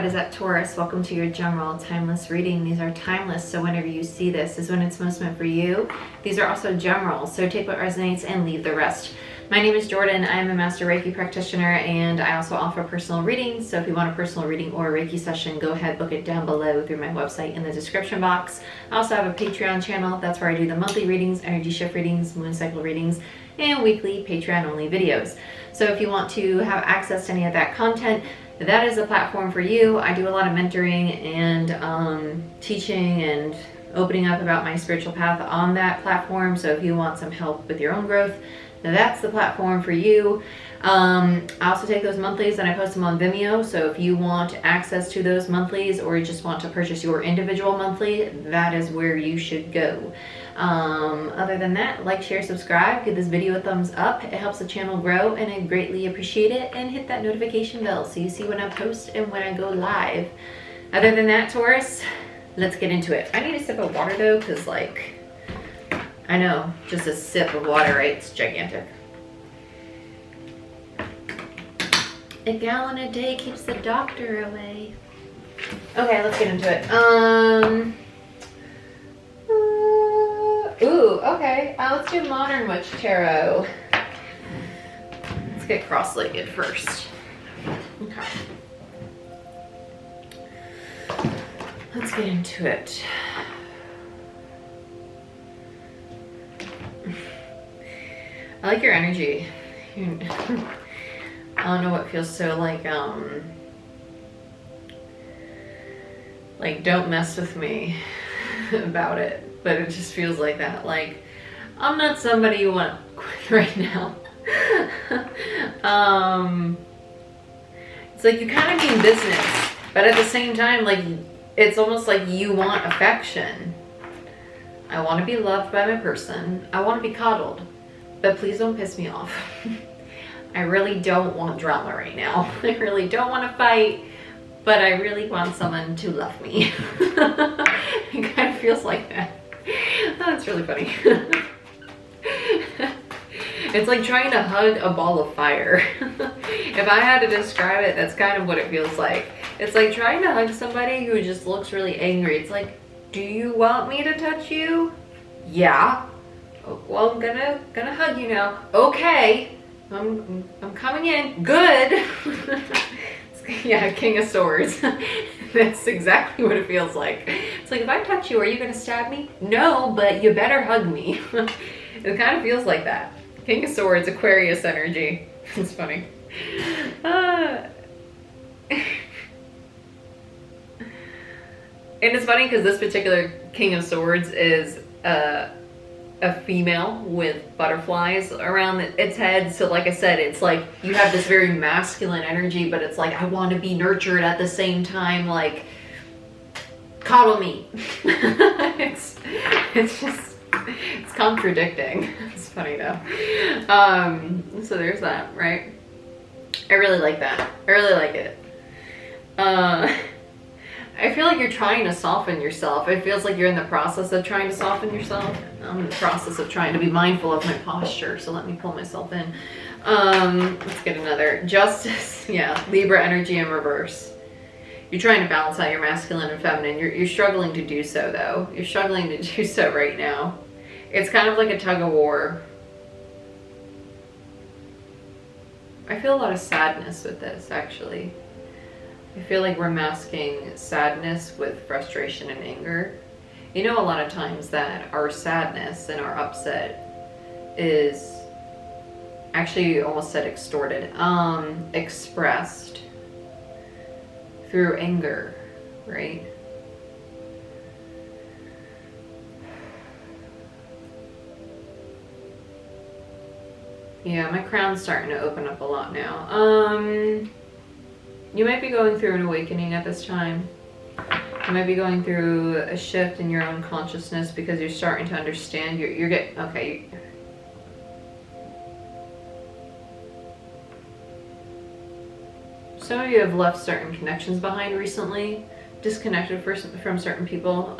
what is up, Taurus? Welcome to your general timeless reading. These are timeless, so whenever you see this is when it's most meant for you. These are also general, so take what resonates and leave the rest. My name is Jordyn. I am a Master Reiki practitioner, and I also offer personal readings. So if you want a personal reading or a Reiki session, go ahead, book it down below through my website in the description box. I also have a Patreon channel. That's where I do the monthly readings, energy shift readings, moon cycle readings, and weekly Patreon-only videos. So if you want to have access to any of that content, that is a platform for you. I do a lot of mentoring and teaching and opening up about my spiritual path on that platform. So if you want some help with your own growth, that's the platform for you. I also take those monthlies and I post them on Vimeo. So if you want access to those monthlies or you just want to purchase your individual monthly, that is where you should go. Other than that, like, share, subscribe, give this video a thumbs up. It helps the channel grow and I greatly appreciate it. And hit that notification bell so you see when I post and when I go live. Other than that, Taurus, let's get into it. I need a sip of water though, because like, I know, just a sip of water, right? It's gigantic. A gallon a day keeps the doctor away. Okay, let's get into it. Ooh, okay. Let's do Modern Witch Tarot. Let's get cross-legged first. Okay. Let's get into it. I like your energy. I don't know what feels so like don't mess with me about it, but it just feels like that. Like, I'm not somebody you want to quit right now. It's like you kind of mean business, but at the same time, like, it's almost like you want affection. I want to be loved by my person. I want to be coddled, but please don't piss me off. I really don't want drama right now. I really don't want to fight, but I really want someone to love me. It kind of feels like that. Oh, that's really funny. It's like trying to hug a ball of fire. If I had to describe it, that's kind of what it feels like. It's like trying to hug somebody who just looks really angry. It's like, do you want me to touch you? Yeah. Oh, well, I'm gonna hug you now. Okay. I'm coming in. Good. Yeah, King of Swords. That's exactly what it feels like. It's like, if I touch you, are you gonna stab me? No, but you better hug me. It kind of feels like that. King of Swords, Aquarius energy. It's funny. And it's funny because this particular King of Swords is a female with butterflies around its head. So like I said, it's like you have this very masculine energy, but it's like, I want to be nurtured at the same time, like, coddle me. It's just, it's contradicting. It's funny though. So there's that, right? I really like that. I really like it. I feel like you're trying to soften yourself. It feels like you're in the process of trying to soften yourself. I'm in the process of trying to be mindful of my posture, so let me pull myself in. Let's get another. Justice. Yeah, Libra energy in reverse. You're trying to balance out your masculine and feminine. You're struggling to do so, though. You're struggling to do so right now. It's kind of like a tug of war. I feel a lot of sadness with this, actually. I feel like we're masking sadness with frustration and anger. You know, a lot of times that our sadness and our upset is actually, you almost said extorted, expressed through anger, right? Yeah, my crown's starting to open up a lot now. You might be going through an awakening at this time. You might be going through a shift in your own consciousness because you're starting to understand. You're getting, okay. Some of you have left certain connections behind recently, disconnected from certain people,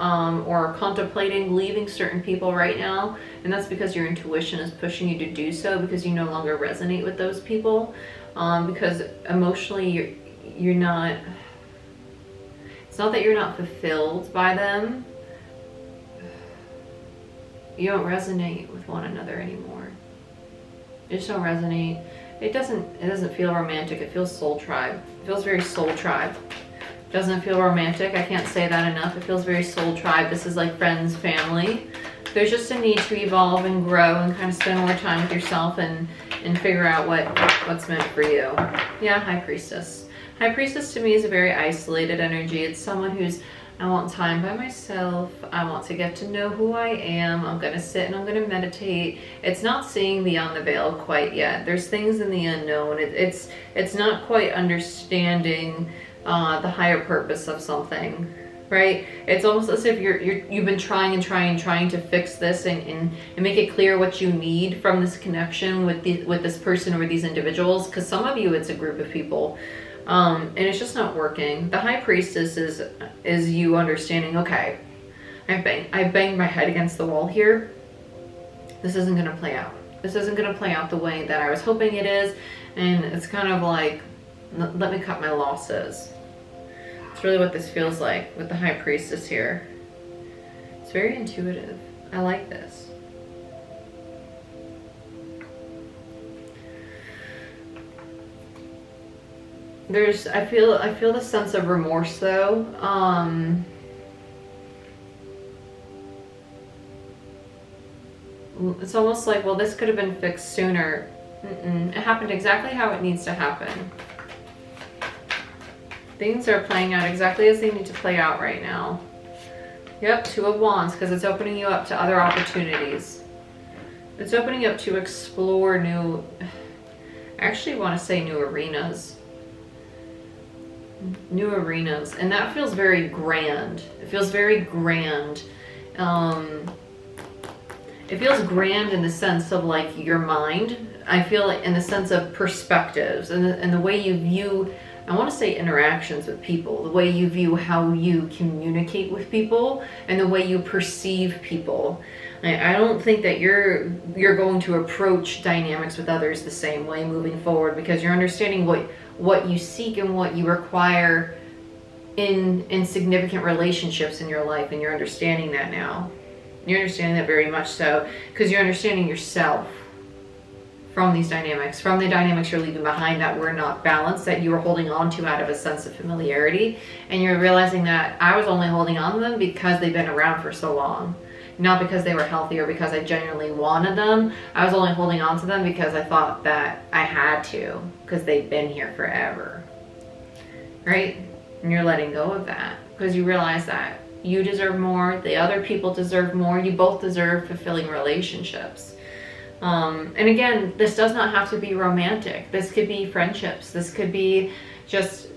or contemplating leaving certain people right now. And that's because your intuition is pushing you to do so, because you no longer resonate with those people, because emotionally you're not, It's not that you're not fulfilled by them. You don't resonate with one another anymore. You just don't resonate. It doesn't feel romantic. It feels soul tribe. It feels very soul tribe. Doesn't feel romantic. I can't say that enough. It feels very soul tribe. This is like friends, family. There's just a need to evolve and grow and kind of spend more time with yourself and figure out what's meant for you. Yeah, High Priestess. High Priestess to me is a very isolated energy. It's someone who's, I want time by myself. I want to get to know who I am. I'm going to sit and I'm going to meditate. It's not seeing beyond the veil quite yet. There's things in the unknown. It's not quite understanding the higher purpose of something, right? It's almost as if you've been trying to fix this and make it clear what you need from this connection with this person or these individuals. Because some of you, it's a group of people. And it's just not working. The High Priestess is you understanding, okay, I banged my head against the wall here. This isn't going to play out. This isn't going to play out the way that I was hoping it is. And it's kind of like, let me cut my losses. It's really what this feels like with the High Priestess here. It's very intuitive. I like this. I feel the sense of remorse though. It's almost like, well, this could have been fixed sooner. It happened exactly how it needs to happen. Things are playing out exactly as they need to play out right now. Yep, Two of Wands, because it's opening you up to other opportunities. It's opening you up to explore new, I actually want to say new arenas. New arenas, and that feels very grand. It feels very grand. It feels grand in the sense of like your mind. I feel like in the sense of perspectives and the way you view, I want to say interactions with people, the way you view how you communicate with people and the way you perceive people. I don't think that you're going to approach dynamics with others the same way moving forward, because you're understanding what you seek and what you require in significant relationships in your life, and you're understanding that now. You're understanding that very much so, because you're understanding yourself from these dynamics, from the dynamics you're leaving behind that were not balanced, that you were holding on to out of a sense of familiarity, and you're realizing that I was only holding on to them because they've been around for so long. Not because they were healthy or because I genuinely wanted them. I was only holding on to them because I thought that I had to, because they've been here forever. Right? And you're letting go of that because you realize that you deserve more, the other people deserve more, you both deserve fulfilling relationships. And again, this does not have to be romantic. This could be friendships. This could be just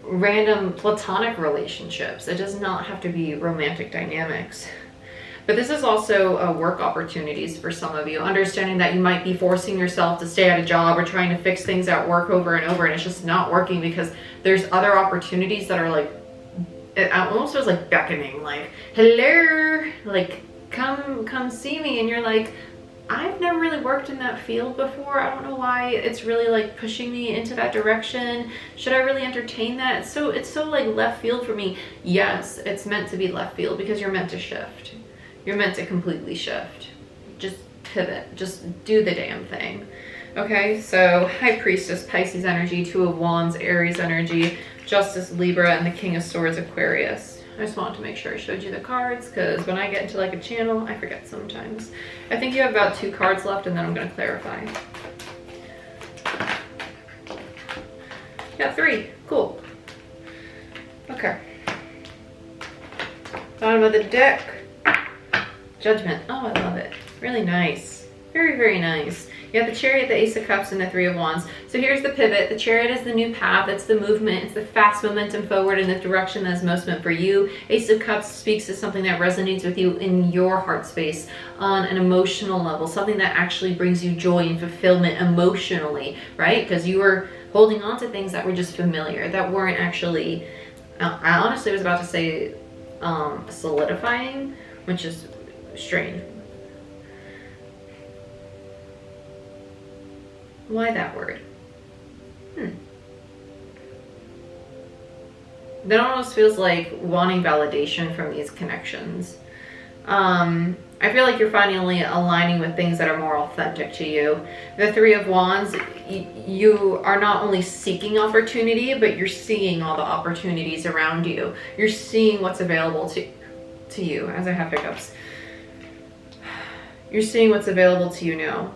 random platonic relationships. It does not have to be romantic dynamics. But this is also work opportunities for some of you, understanding that you might be forcing yourself to stay at a job or trying to fix things at work over and over, and it's just not working because there's other opportunities that are like, it almost feels like beckoning, like, hello, like, come see me. And you're like, I've never really worked in that field before. I don't know why it's really like pushing me into that direction. Should I really entertain that? It's so like left field for me. Yes, it's meant to be left field because you're meant to shift. You're meant to completely shift. Just pivot. Just do the damn thing. Okay, so High Priestess, Pisces energy, Two of Wands, Aries energy, Justice, Libra, and the King of Swords, Aquarius. I just wanted to make sure I showed you the cards because when I get into like a channel, I forget sometimes. I think you have about 2 cards left and then I'm going to clarify. Yeah, 3. Cool. Okay. Bottom of the deck. Judgment. Oh, I love it. Really nice. Very, very nice. You have the Chariot, the Ace of Cups, and the 3 of Wands. So here's the pivot. The Chariot is the new path. It's the movement. It's the fast momentum forward in the direction that's most meant for you. Ace of Cups speaks to something that resonates with you in your heart space on an emotional level, something that actually brings you joy and fulfillment emotionally, right? Because you were holding on to things that were just familiar, that weren't actually, I honestly was about to say solidifying, which is strange. Why that word? That almost feels like wanting validation from these connections. I feel like you're finally aligning with things that are more authentic to you. The Three of Wands, you are not only seeking opportunity, but you're seeing all the opportunities around you. You're seeing what's available to you, as I have hiccups. You're seeing what's available to you now.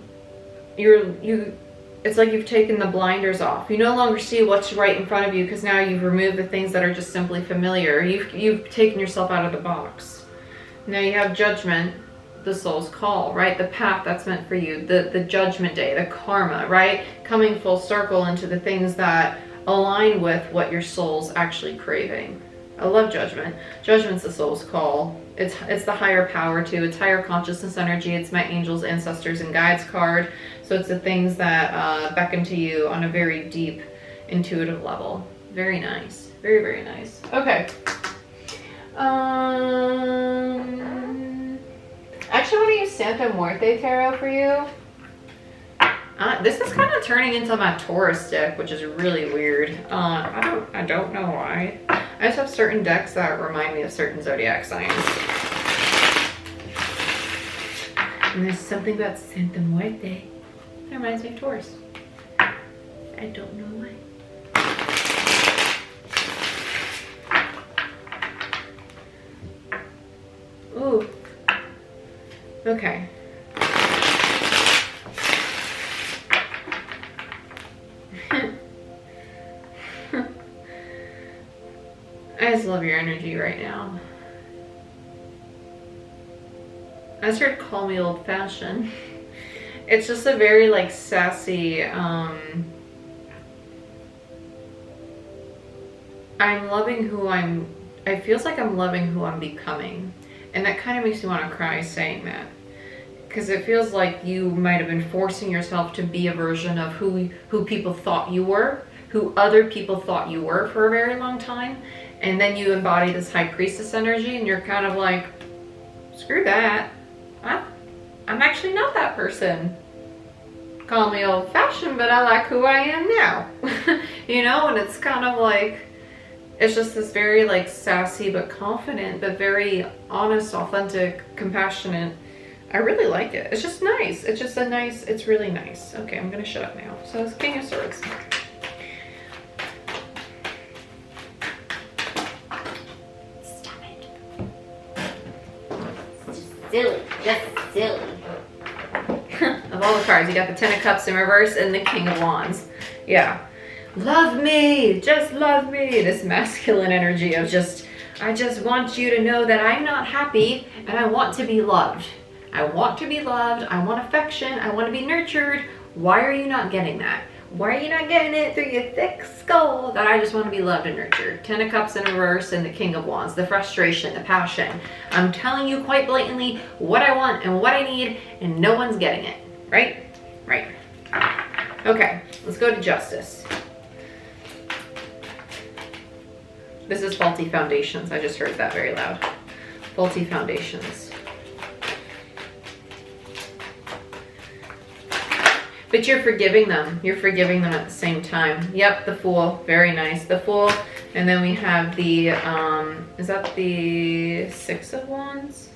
It's like you've taken the blinders off. You no longer see what's right in front of you because now you've removed the things that are just simply familiar. You've taken yourself out of the box. Now you have Judgment, the soul's call, right? The path that's meant for you, the judgment day, the karma, right? Coming full circle into the things that align with what your soul's actually craving. I love Judgment. Judgment's the soul's call. It's the higher power too. It's higher consciousness energy. It's my angels, ancestors, and guides card. So it's the things that beckon to you on a very deep, intuitive level. Very nice. Very, very nice. Okay. Actually, I want to use Santa Muerte Tarot for you. This is kind of turning into my Taurus deck, which is really weird. I don't know why. I just have certain decks that remind me of certain zodiac signs. And there's something about Santa Muerte that reminds me of Taurus. I don't know why. Ooh. Okay. I just love your energy right now. I just heard call me old fashioned. It's just a very like sassy, I'm loving who it feels like I'm loving who I'm becoming. And that kind of makes me want to cry saying that. Because it feels like you might have been forcing yourself to be a version of who people thought you were, who other people thought you were for a very long time. And then you embody this high priestess energy and you're kind of like, screw that. I'm actually not that person. Call me old fashioned, but I like who I am now. You know, and it's kind of like, it's just this very like sassy but confident, but very honest, authentic, compassionate. I really like it. It's just nice. It's just a nice, it's really nice. Okay, I'm gonna shut up now. So it's King of Swords. Stop it. It's just silly, silly. Of all the cards, you got the Ten of Cups in reverse and the King of Wands. Yeah. Love me, just love me. This masculine energy of I just want you to know that I'm not happy and I want to be loved. I want to be loved. I want affection. I want to be nurtured. Why are you not getting that? Why are you not getting it through your thick skull that I just want to be loved and nurtured? Ten of Cups in reverse and the King of Wands. The frustration, the passion. I'm telling you quite blatantly what I want and what I need and no one's getting it. Right? Right. Okay, let's go to Justice. This is faulty foundations. I just heard that very loud. Faulty foundations. But you're forgiving them. You're forgiving them at the same time. Yep, the Fool. Very nice. The Fool. And then we have the, is that the Six of Wands?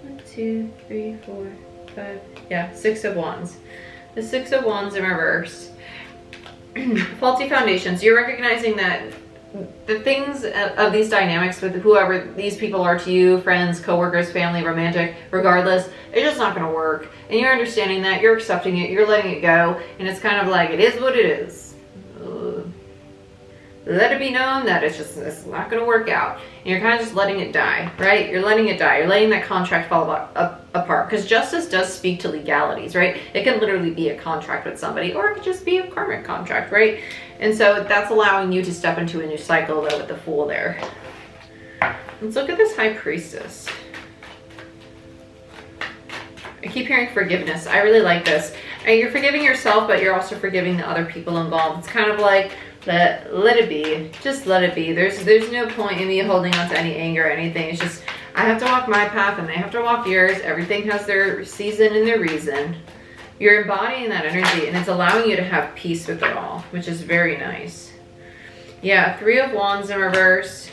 1, 2, 3, 4, 5. Yeah, Six of Wands. The Six of Wands in reverse. Faulty foundations. You're recognizing that the things of these dynamics with whoever these people are to you, friends, coworkers, family, romantic, regardless, it's just not going to work. And you're understanding that, you're accepting it, you're letting it go, and it's kind of like, it is what it is. Let it be known that it's not going to work out. And you're kind of just letting it die, right? You're letting it die. You're letting that contract fall apart. Because justice does speak to legalities, right? It can literally be a contract with somebody, or it could just be a karmic contract, right? And so that's allowing you to step into a new cycle, though, with the Fool there. Let's look at this High Priestess. I keep hearing forgiveness. I really like this. And you're forgiving yourself, but you're also forgiving the other people involved. It's kind of like, let it be. Just let it be. There's no point in me holding on to any anger or anything. It's just, I have to walk my path and they have to walk yours. Everything has their season and their reason. You're embodying that energy and it's allowing you to have peace with it all, which is very nice. Yeah, Three of Wands in reverse.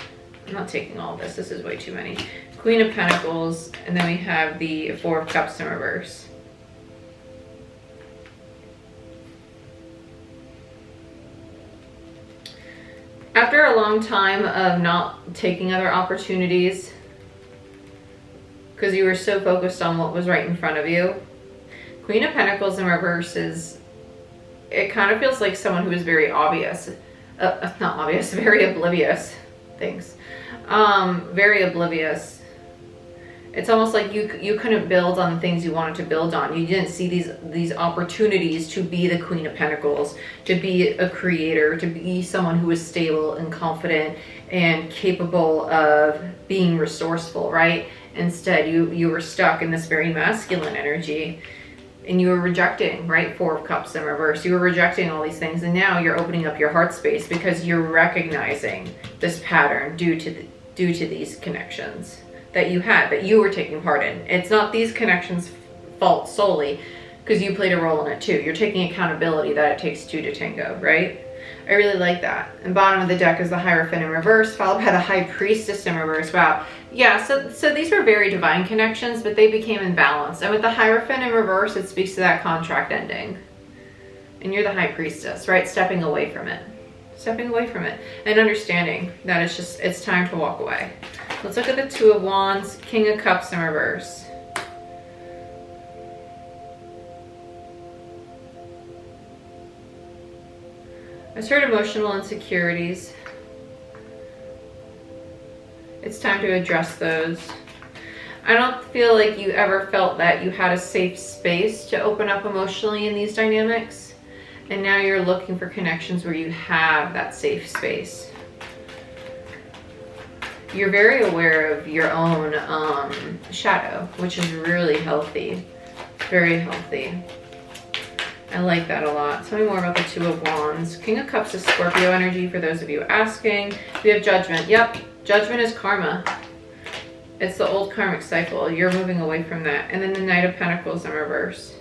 I'm not taking all this. This is way too many. Queen of Pentacles. And then we have the Four of Cups in reverse. After a long time of not taking other opportunities, because you were so focused on what was right in front of you, Queen of Pentacles in reverse is, it kind of feels like someone who is very obvious. Not obvious, very oblivious. Thanks. Very oblivious. It's almost like you couldn't build on the things you wanted to build on. You didn't see these opportunities to be the Queen of Pentacles, to be a creator, to be someone who is stable and confident and capable of being resourceful, right? Instead, you were stuck in this very masculine energy, and you were rejecting, right? Four of Cups in reverse. You were rejecting all these things, and now you're opening up your heart space because you're recognizing this pattern due to these connections that you had, that you were taking part in. It's not these connections' fault solely, because you played a role in it too. You're taking accountability that it takes two to tango, right? I really like that. And bottom of the deck is the Hierophant in reverse, followed by the High Priestess in reverse. Wow. Yeah, so these were very divine connections, but they became imbalanced. And with the Hierophant in reverse, it speaks to that contract ending. And you're the High Priestess, right? Stepping away from it. Stepping away from it. And understanding that it's time to walk away. Let's look at the Two of Wands, King of Cups in reverse. I heard emotional insecurities. It's time to address those. I don't feel like you ever felt that you had a safe space to open up emotionally in these dynamics. And now you're looking for connections where you have that safe space. You're very aware of your own shadow, which is really healthy. Very healthy. I like that a lot. Tell me more about the Two of Wands. King of Cups is Scorpio energy for those of you asking. We have Judgment. Yep, Judgment is karma. It's the old karmic cycle. You're moving away from that. And then the Knight of Pentacles in reverse.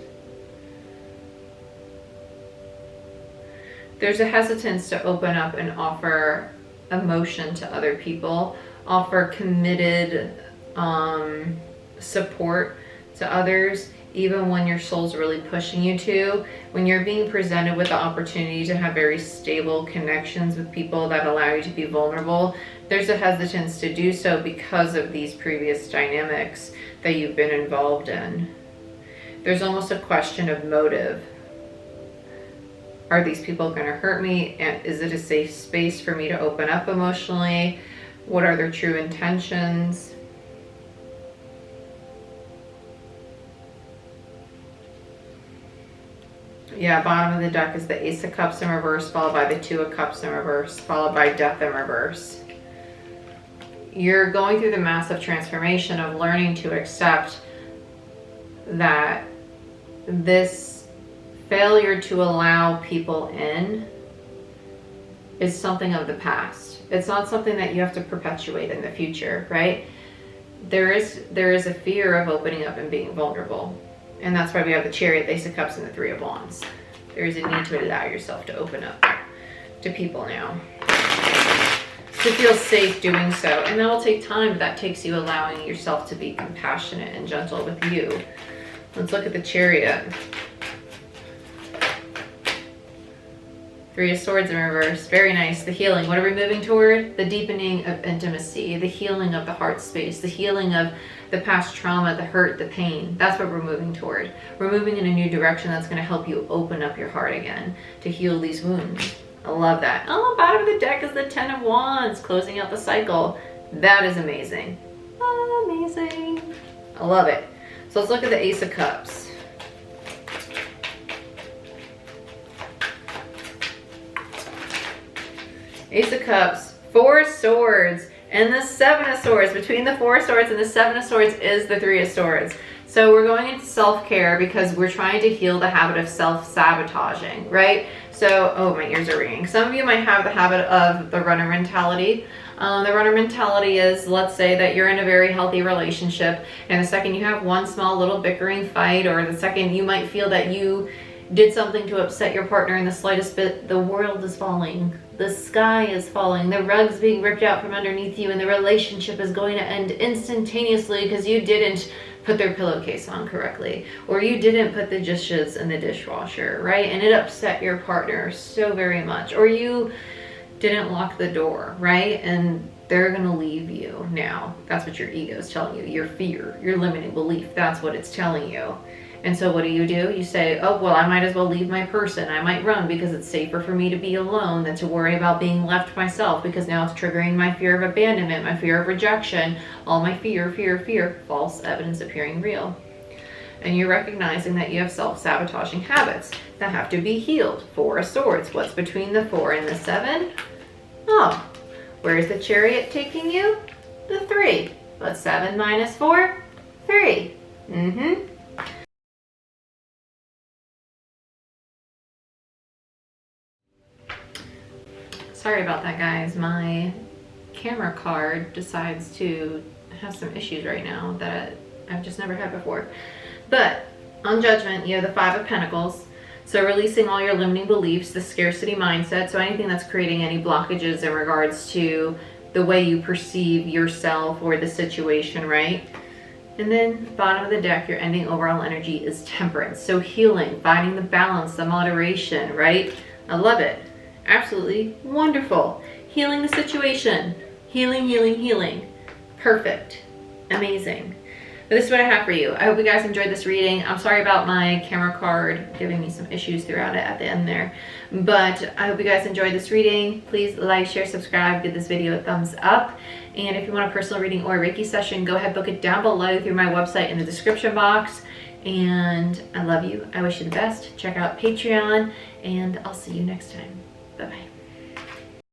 There's a hesitance to open up and offer emotion to other people. Offer committed support to others, even when your soul's really pushing you to. When you're being presented with the opportunity to have very stable connections with people that allow you to be vulnerable, there's a hesitance to do so because of these previous dynamics that you've been involved in. There's almost a question of motive. Are these people going to hurt me? And is it a safe space for me to open up emotionally? What are their true intentions? Yeah, bottom of the deck is the Ace of Cups in reverse, followed by the Two of Cups in reverse, followed by Death in reverse. You're going through the massive transformation of learning to accept that this failure to allow people in is something of the past. It's not something that you have to perpetuate in the future, right? There is a fear of opening up and being vulnerable. And that's why we have the Chariot, the Ace of Cups, and the Three of Wands. There is a need to allow yourself to open up to people now. To feel safe doing so. And that will take time, but that takes you allowing yourself to be compassionate and gentle with you. Let's look at the Chariot. Three of Swords in reverse. Very nice. The healing. What are we moving toward? The deepening of intimacy. The healing of the heart space. The healing of the past trauma, the hurt, the pain. That's what we're moving toward. We're moving in a new direction that's going to help you open up your heart again to heal these wounds. I love that. Oh, bottom of the deck is the Ten of Wands, closing out the cycle. That is amazing. Amazing. I love it. So let's look at the Ace of Cups. Ace of Cups, Four of Swords, and the Seven of Swords. Between the Four of Swords and the Seven of Swords is the Three of Swords. So we're going into self-care because we're trying to heal the habit of self-sabotaging, right? So, oh, my ears are ringing. Some of you might have the habit of the runner mentality. The runner mentality is, let's say that you're in a very healthy relationship, and the second you have one small little bickering fight, or the second you might feel that you did something to upset your partner in the slightest bit, the world is falling. The sky is falling. The rug's being ripped out from underneath you, and the relationship is going to end instantaneously because you didn't put their pillowcase on correctly, or you didn't put the dishes in the dishwasher, right? And it upset your partner so very much, or you didn't lock the door, right? And they're gonna leave you now. That's what your ego is telling you. Your fear, your limiting belief, that's what it's telling you. And so what do? You say, oh, well, I might as well leave my person. I might run because it's safer for me to be alone than to worry about being left myself, because now it's triggering my fear of abandonment, my fear of rejection, all my fear, false evidence appearing real. And you're recognizing that you have self-sabotaging habits that have to be healed. 4 of Swords. What's between the 4 and the 7? Oh, where's the Chariot taking you? The 3. What's 7 minus 4? 3. Sorry about that, guys. My camera card decides to have some issues right now that I've just never had before. But on Judgment, you have the 5 of Pentacles. So releasing all your limiting beliefs, the scarcity mindset. So anything that's creating any blockages in regards to the way you perceive yourself or the situation, right? And then bottom of the deck, your ending overall energy is Temperance. So healing, finding the balance, the moderation, right? I love it. Absolutely wonderful. Healing the situation. Healing. Perfect. Amazing. But this is what I have for you. I hope you guys enjoyed this reading. I'm sorry about my camera card giving me some issues throughout it at the end there. But I hope you guys enjoyed this reading. Please like, share, subscribe, give this video a thumbs up. And if you want a personal reading or a Reiki session, go ahead, book it down below through my website in the description box. And I love you. I wish you the best. Check out Patreon, and I'll see you next time. Bye-bye.